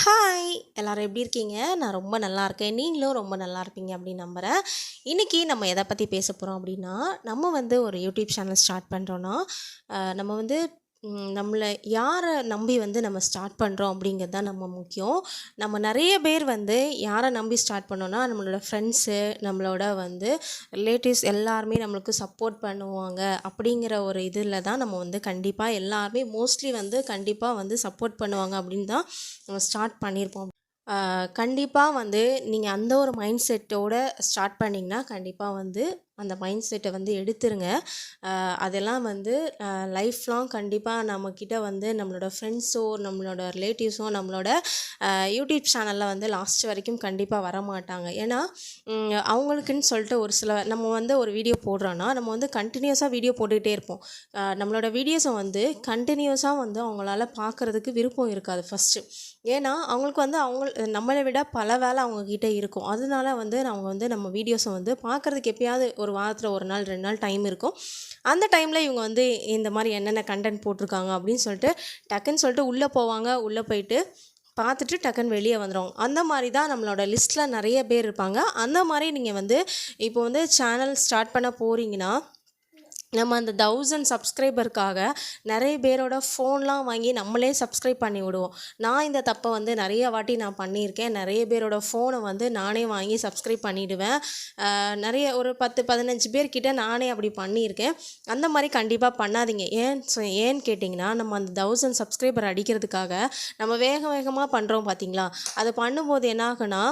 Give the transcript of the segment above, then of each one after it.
Hi எல்லாரும் எப்படி இருக்கீங்க? நான் ரொம்ப நல்லா இருக்கேன். நீங்களும் ரொம்ப நல்லா இருப்பீங்க அப்படின்னு நம்புகிறேன். இன்றைக்கி நம்ம எதை பற்றி பேச போகிறோம் அப்படின்னா, நம்ம வந்து ஒரு யூடியூப் சேனல் ஸ்டார்ட் பண்ணுறோன்னா, நம்ம வந்து நம்மளை யாரை நம்பி வந்து நம்ம ஸ்டார்ட் பண்ணுறோம் அப்படிங்கிறது தான் நம்ம முக்கியம். நம்ம நிறைய பேர் வந்து யாரை நம்பி ஸ்டார்ட் பண்ணோன்னா, நம்மளோட ஃப்ரெண்ட்ஸு, நம்மளோட வந்து ரிலேட்டிவ்ஸ் எல்லாருமே நம்மளுக்கு சப்போர்ட் பண்ணுவாங்க அப்படிங்கிற ஒரு இதில் தான் நம்ம வந்து கண்டிப்பாக எல்லாருமே மோஸ்ட்லி வந்து கண்டிப்பாக வந்து சப்போர்ட் பண்ணுவாங்க அப்படின்னு தான் நம்ம ஸ்டார்ட் பண்ணியிருப்போம். கண்டிப்பாக வந்து நீங்கள் அந்த ஒரு மைண்ட் செட்டோட ஸ்டார்ட் பண்ணிங்கன்னா கண்டிப்பாக வந்து அந்த மைண்ட் செட்டை வந்து எடுத்துருங்க. அதெல்லாம் வந்து லைஃப் லாங் கண்டிப்பாக நம்மக்கிட்ட வந்து நம்மளோட ஃப்ரெண்ட்ஸோ, நம்மளோட ரிலேட்டிவ்ஸோ, நம்மளோட யூடியூப் சேனலில் வந்து லாஸ்ட் வரைக்கும் கண்டிப்பாக வரமாட்டாங்க. ஏன்னா அவங்களுக்குன்னு சொல்லிட்டு ஒரு சில நம்ம வந்து ஒரு வீடியோ போடுறோன்னா, நம்ம வந்து கண்டினியூஸாக வீடியோ போட்டுக்கிட்டே இருப்போம். நம்மளோட வீடியோஸை வந்து கண்டினியூஸாக வந்து அவங்களால பார்க்குறதுக்கு விருப்பம் இருக்காது ஃபஸ்ட்டு. ஏன்னா அவங்களுக்கு வந்து நம்மளை விட பல வேலை அவங்கக்கிட்ட இருக்கும். அதனால வந்து அவங்க வந்து நம்ம வீடியோஸை வந்து பார்க்குறதுக்கு எப்பயாவது ஒரு வாரத்தில் 1 நாள் 2 நாள் டைம் இருக்கும். அந்த டைமில் இவங்க வந்து இந்த மாதிரி என்னென்ன கண்டென்ட் போட்டிருக்காங்க அப்படின்னு சொல்லிட்டு டக்குன்னு சொல்லிட்டு உள்ளே போவாங்க. உள்ளே போயிட்டு பார்த்துட்டு டக்குன்னு வெளியே வந்துடுவாங்க. அந்த மாதிரி தான் நம்மளோட லிஸ்ட்டில் நிறைய பேர் இருப்பாங்க. அந்த மாதிரி நீங்கள் வந்து இப்போ வந்து சேனல் ஸ்டார்ட் பண்ண போகிறீங்கன்னா, நம்ம அந்த 1000 சப்ஸ்கிரைபருக்காக நிறைய பேரோட ஃபோன்லாம் வாங்கி நம்மளே சப்ஸ்கிரைப் பண்ணி விடுவோம். நான் இந்த தப்பை வந்து நிறைய வாட்டி நான் பண்ணியிருக்கேன். நிறைய பேரோட ஃபோனை வந்து நானே வாங்கி சப்ஸ்கிரைப் பண்ணிவிடுவேன். நிறைய ஒரு 10 15 பேர்கிட்ட நானே அப்படி பண்ணியிருக்கேன். அந்த மாதிரி கண்டிப்பாக பண்ணாதீங்க. ஏன்னு கேட்டிங்கன்னா, நம்ம அந்த 1000 சப்ஸ்கிரைபர் அடிக்கிறதுக்காக நம்ம வேக வேகமாக பண்ணுறோம் பார்த்தீங்களா? அது பண்ணும்போது என்ன ஆகுனா,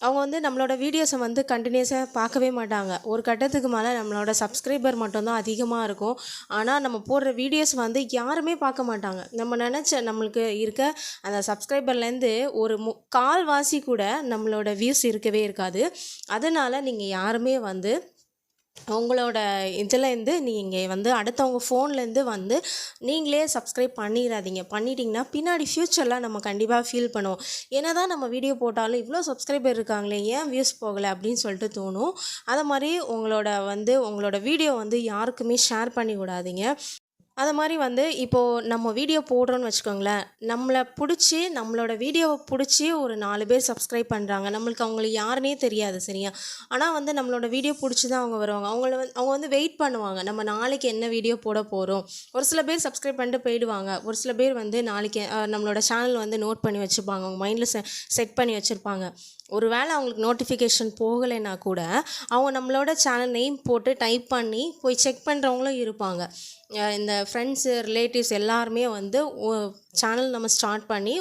அவங்க வந்து நம்மளோட வீடியோஸை வந்து கண்டினியூஸாக பார்க்கவே மாட்டாங்க. ஒரு கட்டத்துக்கு மேலே நம்மளோட சப்ஸ்கிரைபர் மட்டும்தான் அதிகமாக இருக்கும். ஆனால் நம்ம போடுற வீடியோஸ் வந்து யாருமே பார்க்க மாட்டாங்க. நம்ம நினச்ச நம்மளுக்கு இருக்க அந்த சப்ஸ்கிரைபர்லேருந்து ஒரு கால்வாசி கூட நம்மளோட வியூஸ் இருக்கவே இருக்காது. அதனால் நீங்கள் யாருமே வந்து உங்களோட இதுலேருந்து நீங்கள் வந்து அடுத்தவங்க ஃபோன்லேருந்து வந்து நீங்களே சப்ஸ்கிரைப் பண்ணிடாதீங்க. பண்ணிட்டீங்கன்னா பின்னாடி ஃப்யூச்சரில் நம்ம கண்டிப்பாக ஃபீல் பண்ணுவோம். என்ன தான் நம்ம வீடியோ போட்டாலும் இவ்வளோ சப்ஸ்கிரைபர் இருக்காங்களே, ஏன் வியூஸ் போகலை அப்படின்னு சொல்லிட்டு தோணும். அதை மாதிரி உங்களோட வீடியோ வந்து யாருக்குமே ஷேர் பண்ணி விடாதீங்க. அது மாதிரி வந்து இப்போது நம்ம வீடியோ போடுறோன்னு வச்சுக்கோங்களேன், நம்மளோட வீடியோவை பிடிச்சி ஒரு 4 பேர் சப்ஸ்கிரைப் பண்ணுறாங்க. நம்மளுக்கு அவங்கள யாருன்னே தெரியாது சரியா. ஆனால் வந்து நம்மளோட வீடியோ பிடிச்சி தான் அவங்க வருவாங்க. அவங்க வந்து வெயிட் பண்ணுவாங்க. நம்ம நாளைக்கு என்ன வீடியோ போட போகிறோம். ஒரு சில பேர் சப்ஸ்கிரைப் பண்ணிட்டு போயிடுவாங்க. ஒரு சில பேர் வந்து நாளைக்கு நம்மளோட சேனல் வந்து நோட் பண்ணி வச்சுருப்பாங்க. அவங்க மைண்டில் செட் பண்ணி வச்சுருப்பாங்க. ஒரு வேளை அவங்களுக்கு நோட்டிஃபிகேஷன் போகலைன்னா கூட அவங்க நம்மளோட சேனல் நேம் போட்டு டைப் பண்ணி போய் செக் பண்ணுறவங்களும் இருப்பாங்க. இந்த ஃப்ரெண்ட்ஸு, ரிலேட்டிவ்ஸ் எல்லாருமே வந்து சேனல் நம்ம ஸ்டார்ட் பண்ணி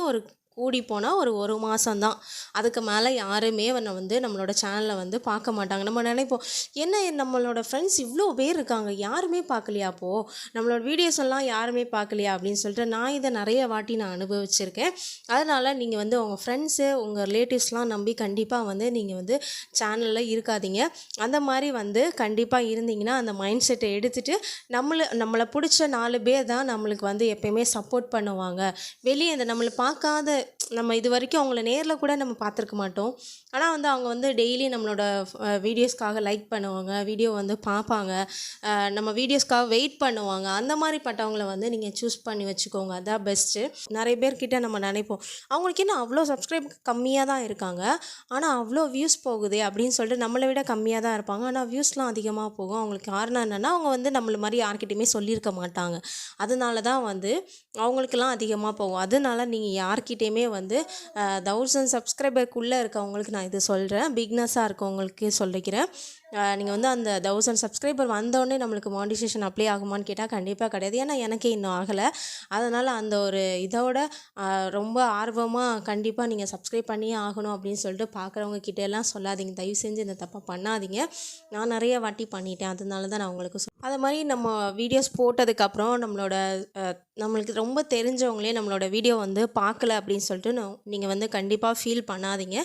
கூடி போனால் ஒரு மாதம் தான். அதுக்கு மேலே யாருமே வந்து நம்மளோட சேனலை வந்து பார்க்க மாட்டாங்க. நம்ம நினைப்போம், என்ன நம்மளோட ஃப்ரெண்ட்ஸ் இவ்வளோ பேர் இருக்காங்க, யாருமே பார்க்கலையா அப்போது, நம்மளோட வீடியோஸ் எல்லாம் யாருமே பார்க்கலையா அப்படின்னு சொல்லிட்டு நான் இதை நிறைய வாட்டி நான் அனுபவிச்சிருக்கேன். அதனால் நீங்கள் வந்து உங்கள் ஃப்ரெண்ட்ஸு, உங்கள் ரிலேட்டிவ்ஸ்லாம் நம்பி கண்டிப்பாக வந்து நீங்கள் வந்து சேனலில் இருக்காதீங்க. அந்த மாதிரி வந்து கண்டிப்பாக இருந்தீங்கன்னா அந்த மைண்ட் செட்டை எடுத்துகிட்டு நம்மளை பிடிச்ச 4 பேர் தான் நம்மளுக்கு வந்து எப்பயுமே சப்போர்ட் பண்ணுவாங்க. வெளியே இந்த நம்மளை பார்க்காத, நம்ம இது வரைக்கும் அவங்கள நேரில் கூட நம்ம பார்த்துருக்க மாட்டோம். ஆனால் வந்து அவங்க வந்து டெய்லி நம்மளோட வீடியோஸ்க்காக லைக் பண்ணுவாங்க, வீடியோ வந்து பார்ப்பாங்க, நம்ம வீடியோஸ்க்காக வெயிட் பண்ணுவாங்க. அந்த மாதிரிப்பட்டவங்கள வந்து நீங்கள் சூஸ் பண்ணி வச்சுக்கோங்க. அதான் பெஸ்ட்டு. நிறைய பேர்கிட்ட நம்ம நினைப்போம், அவங்களுக்கு என்ன அவ்வளோ சப்ஸ்கிரைப் கம்மியாக தான் இருக்காங்க, ஆனால் அவ்வளோ வியூஸ் போகுதே அப்படின்னு சொல்லிட்டு நம்மளை விட கம்மியாக தான் இருப்பாங்க. ஆனால் வியூஸ்லாம் அதிகமாக போகும். அவங்களுக்கு காரணம் என்னென்னா, அவங்க வந்து நம்மள மாதிரி யார்கிட்டையுமே சொல்லியிருக்க மாட்டாங்க. அதனால தான் வந்து அவங்களுக்கெல்லாம் அதிகமாக போகும். அதனால நீங்கள் யார்கிட்டையுமே வந்து 1000 சப்ஸ்கிரைபருக்குள்ளே இருக்கவங்களுக்கு நான் இது சொல்கிறேன். பிக்னஸாக இருக்கவங்களுக்கு சொல்லிக்கிறேன். நீங்கள் வந்து அந்த 1000 சப்ஸ்கிரைபர் வந்தோடனே நம்மளுக்கு மானிட்டைசேஷன் அப்ளை ஆகுமான்னு கேட்டால் கண்டிப்பாக கிடையாது. ஏன்னா எனக்கே இன்னும் ஆகலை. அதனால் அந்த ஒரு இதோட ரொம்ப ஆர்வமாக கண்டிப்பாக நீங்கள் சப்ஸ்கிரைப் பண்ணியே ஆகணும் அப்படின்னு சொல்லிட்டு பார்க்குறவங்க கிட்டேலாம் சொல்லாதீங்க. தயவு செஞ்சு இந்த தப்பை பண்ணாதீங்க. நான் நிறைய வாட்டி பண்ணிட்டேன். அதனால தான் நான் உங்களுக்கு அது மாதிரி நம்ம வீடியோஸ் போட்டதுக்கப்புறம் நம்மளுக்கு ரொம்ப தெரிஞ்சவங்களே நம்மளோட வீடியோ வந்து பார்க்கல அப்படின்னு சொல்லிட்டு நீங்கள் வந்து கண்டிப்பாக ஃபீல் பண்ணாதீங்க.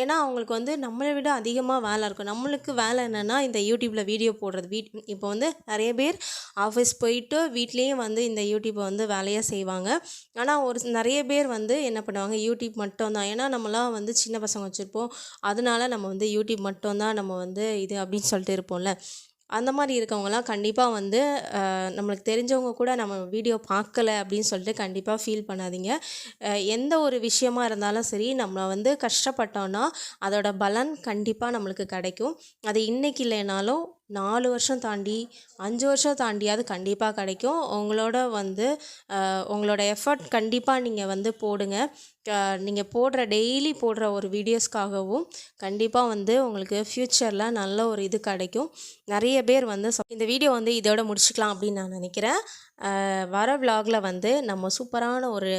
ஏன்னா அவங்களுக்கு வந்து நம்மளை விட அதிகமாக வேலை இருக்கும். நம்மளுக்கு வேலை என்னென்னா இந்த யூடியூப்பில் வீடியோ போடுறது. இப்போ வந்து நிறைய பேர் ஆஃபீஸ் போயிட்டு வீட்லேயே வந்து இந்த யூடியூப்பை வந்து வேலையாக செய்வாங்க. ஆனால் நிறைய பேர் வந்து என்ன பண்ணுவாங்க, யூடியூப் மட்டும்தான். ஏன்னா நம்மளாம் வந்து சின்ன பசங்க வச்சுருப்போம். அதனால நம்ம வந்து யூடியூப் மட்டும்தான் நம்ம வந்து இது அப்படின்னு சொல்லிட்டு இருப்போம்ல. அந்த மாரி இருக்கவங்கலாம் கண்டிப்பா வந்து நம்மளுக்கு தெரிஞ்சவங்க கூட நம்ம வீடியோ பார்க்கல அப்படின்னு சொல்லிட்டு கண்டிப்பா ஃபீல் பண்ணாதீங்க. எந்த ஒரு விஷயமா இருந்தாலும் சரி, நம்ம வந்து கஷ்டப்பட்டோம்னா, அதோட பலன் கண்டிப்பா நம்மளுக்கு கிடைக்கும். அது இன்னைக்கு இல்லைனாலும் 4 வருஷம் தாண்டி, 5 வருஷம் தாண்டியாவது கண்டிப்பா கிடைக்கும். உங்களோட வந்து உங்களோட எஃபர்ட் கண்டிப்பா நீங்க வந்து போடுங்க. நீங்க டெய்லி போடுற ஒரு வீடியோஸ்க்காகவும் கண்டிப்பா வந்து உங்களுக்கு ஃப்யூச்சர்ல நல்ல ஒரு இது கிடைக்கும். நெறைய பேர் வந்து இந்த வீடியோ வந்து இதோட முடிச்சுக்கலாம் அப்படின்னு நான் நினைக்கிறேன். வர விலாகில் வந்து நம்ம சூப்பரான ஒரு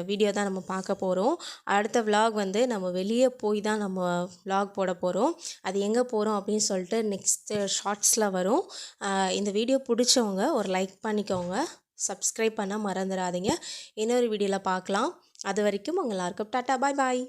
வீடியோ தான் நம்ம பார்க்க போகிறோம். அடுத்த விலாக் வந்து நம்ம வெளியே போய் தான் நம்ம விலாக் போட போகிறோம். அது எங்கே போகிறோம் அப்படின்னு சொல்லிட்டு நெக்ஸ்ட்டு ஷார்ட்ஸில் வரும். இந்த வீடியோ பிடிச்சவங்க ஒரு லைக் பண்ணிக்கோங்க. சப்ஸ்கிரைப் பண்ண மறந்துடாதீங்க. இன்னொரு வீடியோவில் பார்க்கலாம். அது வரைக்கும் உங்கள் எல்லாருக்கும் டாட்டா பாய் பாய்.